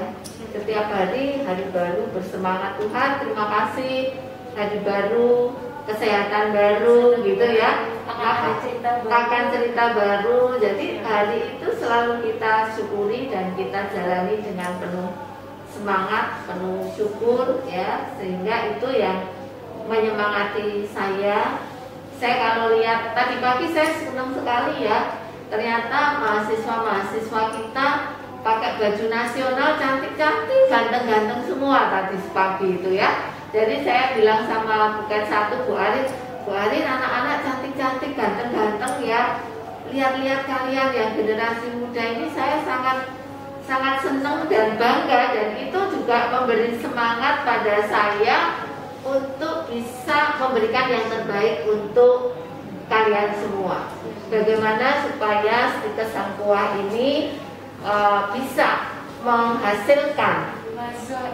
Setiap hari baru, bersemangat Tuhan, terima kasih, hari baru, kesehatan baru gitu ya. Akan cerita baru. Jadi hari itu selalu kita syukuri dan kita jalani dengan penuh semangat, penuh syukur ya, sehingga itu yang menyemangati saya Saya kalau lihat tadi pagi saya senang sekali ya. Ternyata mahasiswa-mahasiswa kita pakai baju nasional cantik-cantik, ganteng-ganteng semua tadi pagi itu ya. Jadi saya bilang sama bukan satu Bu Arin anak-anak cantik-cantik, ganteng-ganteng ya. Lihat-lihat kalian yang generasi muda ini saya sangat senang dan bangga, dan itu juga memberi semangat pada saya untuk bisa memberikan yang terbaik untuk kalian semua. Bagaimana supaya Stikes Sangkuah ini bisa menghasilkan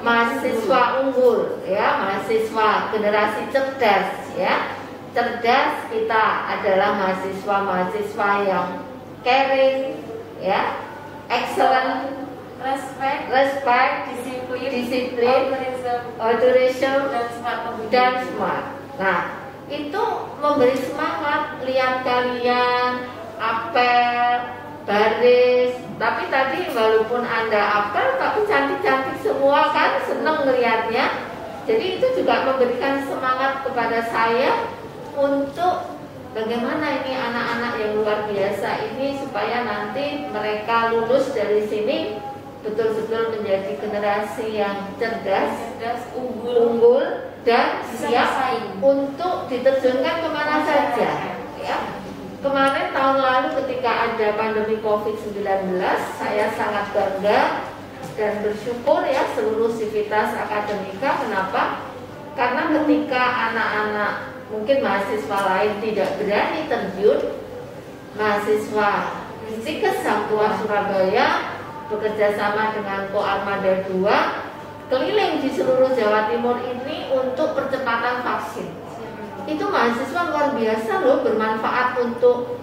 mahasiswa unggul ya, mahasiswa generasi cerdas ya. Cerdas kita adalah mahasiswa-mahasiswa yang caring ya, excellent, respect, disiplin, altruism, dan smart. Nah, itu memberi semangat. Lihat kalian apel, baris. Tapi tadi walaupun Anda apel, tapi cantik-cantik semua kan, seneng ngelihatnya. Jadi itu juga memberikan semangat kepada saya untuk bagaimana ini anak-anak yang luar biasa ini supaya nanti mereka lulus dari sini betul-betul menjadi generasi yang cerdas, unggul dan siap untuk diterjunkan kemana saja ya. Kemarin tahun lalu ketika ada pandemi COVID-19, saya sangat bangga dan bersyukur ya seluruh sivitas akademika. Kenapa? Karena ketika anak-anak mungkin mahasiswa lain tidak berani terjun, mahasiswa Stikes Sangkuah Surabaya bekerja sama dengan Koarmada 2 keliling di seluruh Jawa Timur ini untuk percepatan vaksin. Itu mahasiswa luar biasa loh, bermanfaat untuk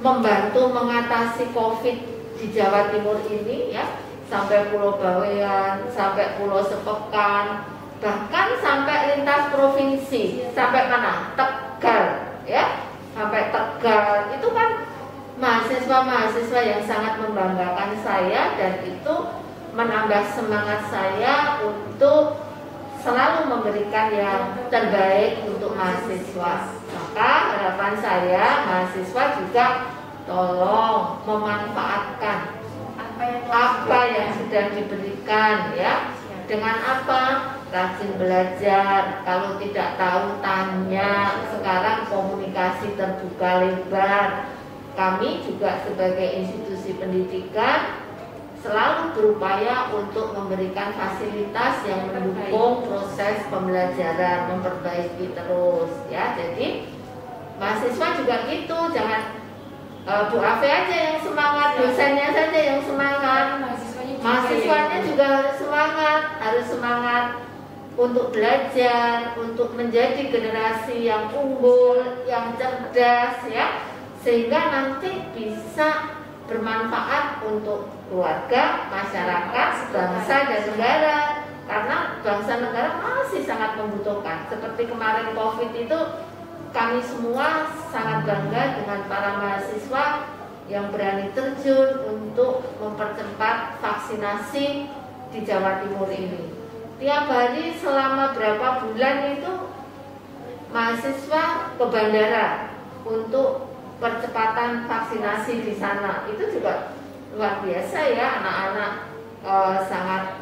membantu mengatasi COVID di Jawa Timur ini ya, sampai Pulau Bawean, sampai Pulau Sepekan, bahkan sampai lintas provinsi, sampai mana? Tegal ya, sampai Tegal. Itu kan mahasiswa-mahasiswa yang sangat membanggakan saya, dan itu menambah semangat saya untuk selalu memberikan yang terbaik untuk mahasiswa. Maka harapan saya mahasiswa juga tolong memanfaatkan apa yang sudah diberikan ya. Dengan apa? Rajin belajar, kalau tidak tahu tanya. Sekarang komunikasi terbuka lebar. Kami juga sebagai institusi pendidikan selalu berupaya untuk memberikan fasilitas yang mendukung proses pembelajaran, memperbaiki terus ya. Jadi mahasiswa juga gitu, jangan Bu Afe aja yang semangat, dosennya saja yang semangat, mahasiswanya juga harus semangat untuk belajar, untuk menjadi generasi yang unggul, yang cerdas ya, sehingga nanti bisa bermanfaat untuk keluarga, masyarakat, bangsa dan negara. Karena bangsa negara masih sangat membutuhkan. Seperti kemarin COVID itu, kami semua sangat bangga dengan para mahasiswa yang berani terjun untuk mempercepat vaksinasi di Jawa Timur ini. Tiap hari selama berapa bulan itu mahasiswa ke bandara untuk percepatan vaksinasi di sana. Itu juga luar biasa ya, anak-anak sangat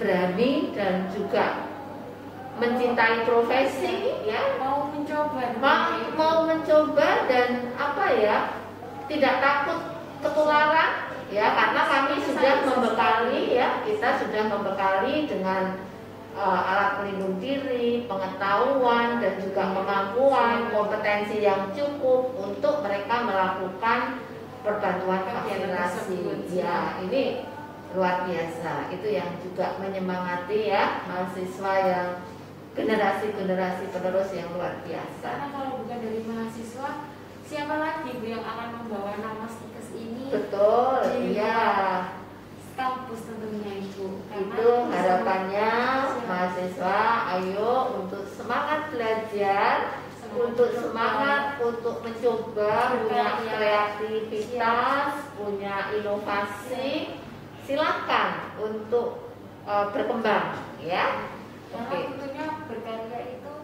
berani dan juga mencintai profesi ya, mau mencoba dan apa ya, tidak takut ketularan ya, karena kami sudah membekali ya, kita sudah membekali dengan alat pelindung diri, pengetahuan dan juga kemampuan, kompetensi yang cukup untuk mereka melakukan perbantuan vaksinasi. Ya, ini luar biasa. Itu yang juga menyemangati ya, mahasiswa yang generasi penerus yang luar biasa. Karena kalau bukan dari mahasiswa, siapa lagi Bu yang akan membawa nama Stikes ini? Betul, iya. Kampus tentunya Ibu. Itu harapannya mahasiswa, ayo untuk semangat belajar, untuk semangat untuk mencoba, punya kreativitas, punya inovasi, silakan untuk berkembang ya. Karena tentunya berkarya itu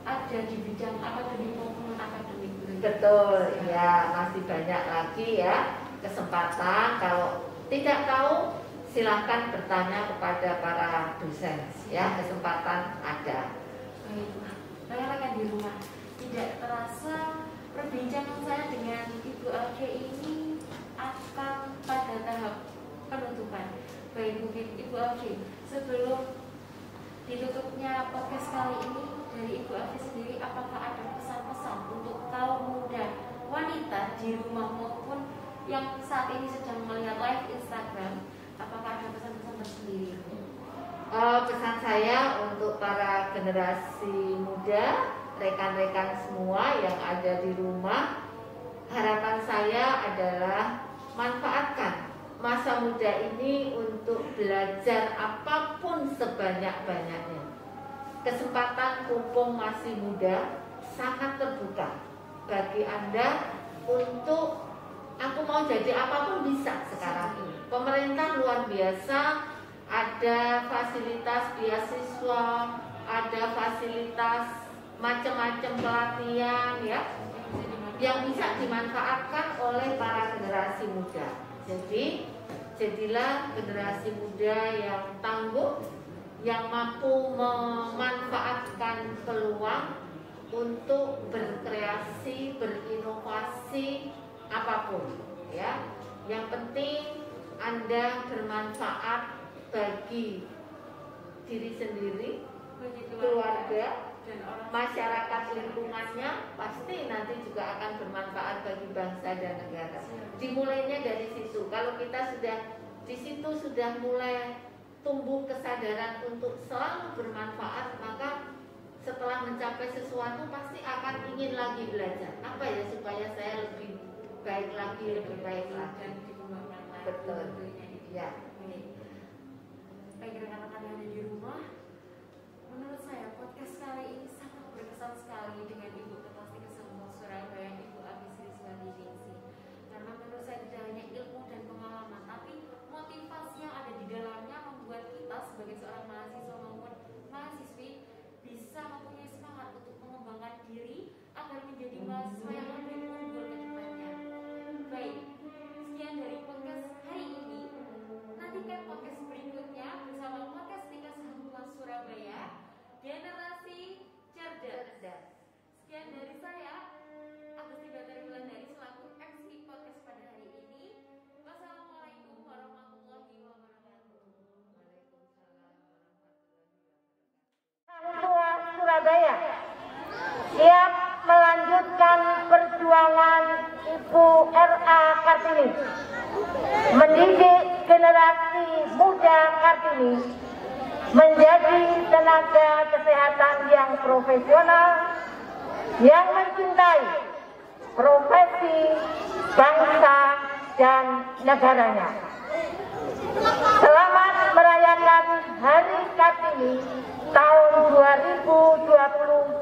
ada di bidang akademik maupun akademik. Betul, ya masih banyak lagi ya kesempatan. Kalau tidak tahu silahkan bertanya kepada para dosen ya, kesempatan ada. Rekan-rekan di rumah, tidak terasa perbincangan saya dengan Ibu Alke ini akan pada tahap penutupan. Baik, mungkin Ibu Alke, sebelum ditutupnya podcast kali ini, dari Ibu Alke sendiri, apakah ada pesan-pesan untuk kaum muda, wanita di rumah maupun yang saat ini sedang melihat live Instagram, apakah ada pesan-pesan tersendiri? Pesan saya untuk para generasi muda, rekan-rekan semua yang ada di rumah, harapan saya adalah manfaatkan masa muda ini untuk belajar apapun sebanyak-banyaknya. Kesempatan mumpung masih muda sangat terbuka bagi Anda untuk aku mau jadi apapun bisa sekarang ini. Pemerintah luar biasa. Ada fasilitas beasiswa, ada fasilitas macam-macam pelatihan ya, yang bisa dimanfaatkan oleh para generasi muda. Jadi, jadilah generasi muda yang tangguh, yang mampu memanfaatkan peluang untuk berkreasi, berinovasi apapun ya. Yang penting Anda bermanfaat bagi diri sendiri, keluarga, dan masyarakat lingkungannya, pasti nanti juga akan bermanfaat bagi bangsa dan negara. Dimulainya dari situ. Kalau kita sudah di situ sudah mulai tumbuh kesadaran untuk selalu bermanfaat, maka setelah mencapai sesuatu pasti akan ingin lagi belajar. Apa ya supaya saya lebih baik lagi, lebih baik lagi. Betul. Ya. Baik rekan-rekan yang ada di rumah, menurut saya podcast kali ini sangat berkesan sekali dengan Ibu Ketua Kesehatan Surabaya, Ibu Abisri Swaningsi. Karena menurut saya tidak hanya ilmu dan pengalaman, tapi motivasi yang ada di dalamnya membuat kita sebagai seorang mahasiswa maupun mahasiswi bisa mempunyai semangat untuk mengembangkan diri agar menjadi mahasiswa yang lebih unggul ke depannya. Baik, sekian dari podcast hari ini. Nantikan podcast berikutnya bersama podcast Tingkat Saham Surabaya, Generasi Cerdas. Sekian dari saya, Agusti Batari Wulandari selaku MC podcast pada hari ini. Wassalamualaikum warahmatullahi wabarakatuh. Tua Surabaya siap melanjutkan perjuangan Ibu R.A. Kartini, mendidik generasi muda Kartini menjadi tenaga kesehatan yang profesional, yang mencintai profesi, bangsa, dan negaranya. Selamat merayakan Hari Kartini tahun 2022.